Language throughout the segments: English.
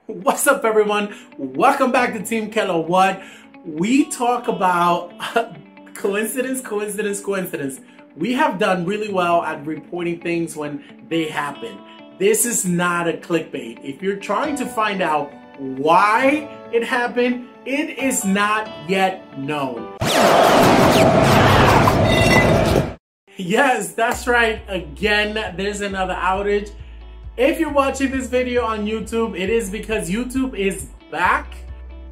What's up, everyone? Welcome back to TeamKLoWhat. We talk about coincidence. We have done really well at reporting things when they happen. This is not a clickbait. If you're trying to find out why it happened, it is not yet known. Yes, that's right. Again, there's another outage. If you're watching this video on YouTube, it is because YouTube is back.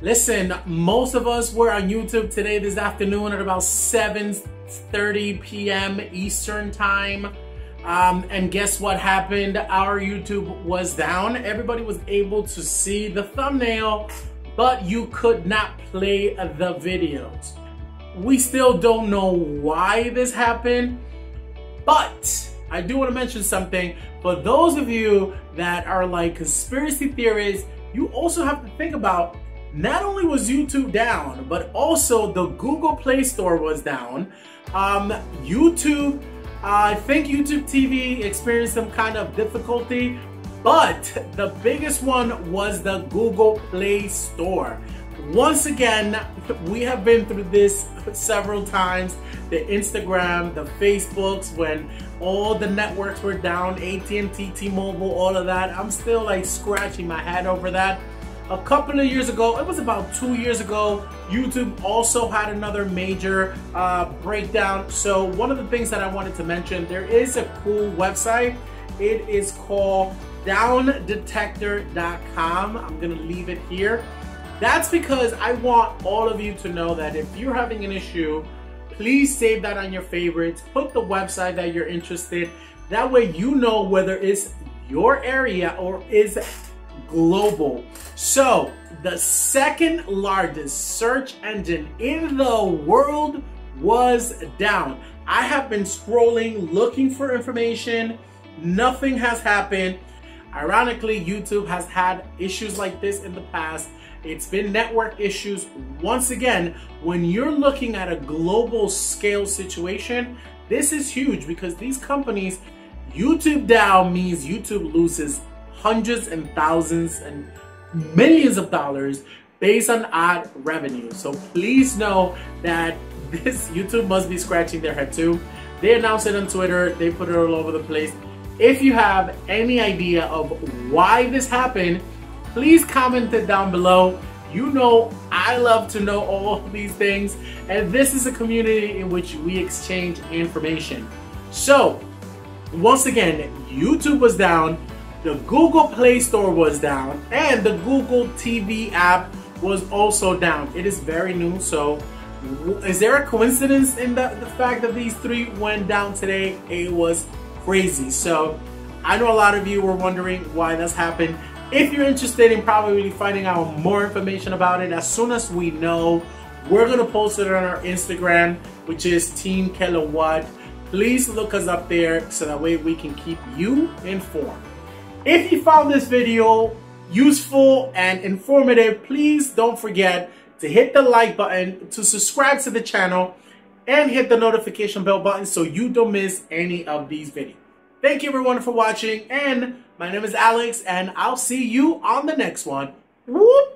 Listen, most of us were on YouTube today, this afternoon at about 7:30 p.m. Eastern time. And guess what happened? Our YouTube was down. Everybody was able to see the thumbnail, but you could not play the videos. We still don't know why this happened, but I do want to mention something. For those of you that are like conspiracy theorists, you also have to think about, not only was YouTube down, but also the Google Play Store was down. YouTube, I think YouTube TV experienced some kind of difficulty, but the biggest one was the Google Play Store. Once again, we have been through this several times. The Instagram, the Facebooks, when all the networks were down, AT&T, T-Mobile, all of that. I'm still like scratching my head over that. A couple of years ago, it was about 2 years ago, YouTube also had another major breakdown. So one of the things that I wanted to mention, there is a cool website. It is called downdetector.com. I'm gonna leave it here. That's because I want all of you to know that if you're having an issue, please save that on your favorites. Put the website that you're interested. That way you know whether it's your area or is global. So the second largest search engine in the world was down. I have been scrolling, looking for information. Nothing has happened. Ironically, YouTube has had issues like this in the past. It's been network issues. Once again, when you're looking at a global scale situation, this is huge because these companies, YouTube down means YouTube loses hundreds and thousands and millions of dollars based on ad revenue. So please know that this YouTube must be scratching their head too. They announced it on Twitter. They put it all over the place. If you have any idea of why this happened, please comment it down below. You know I love to know all of these things, and this is a community in which we exchange information. So once again, YouTube was down, the Google Play Store was down, and the Google TV app was also down. It is very new, so is there a coincidence in the fact that these three went down today? It was crazy. So I know a lot of you were wondering why that's happened. If you're interested in probably finding out more information about it, as soon as we know, we're gonna post it on our Instagram, which is TeamKLoWhat. Please look us up there so that way we can keep you informed. If you found this video useful and informative, please don't forget to hit the like button, to subscribe to the channel, and hit the notification bell button so you don't miss any of these videos. Thank you everyone for watching, and my name is Alex, and I'll see you on the next one. Whoop!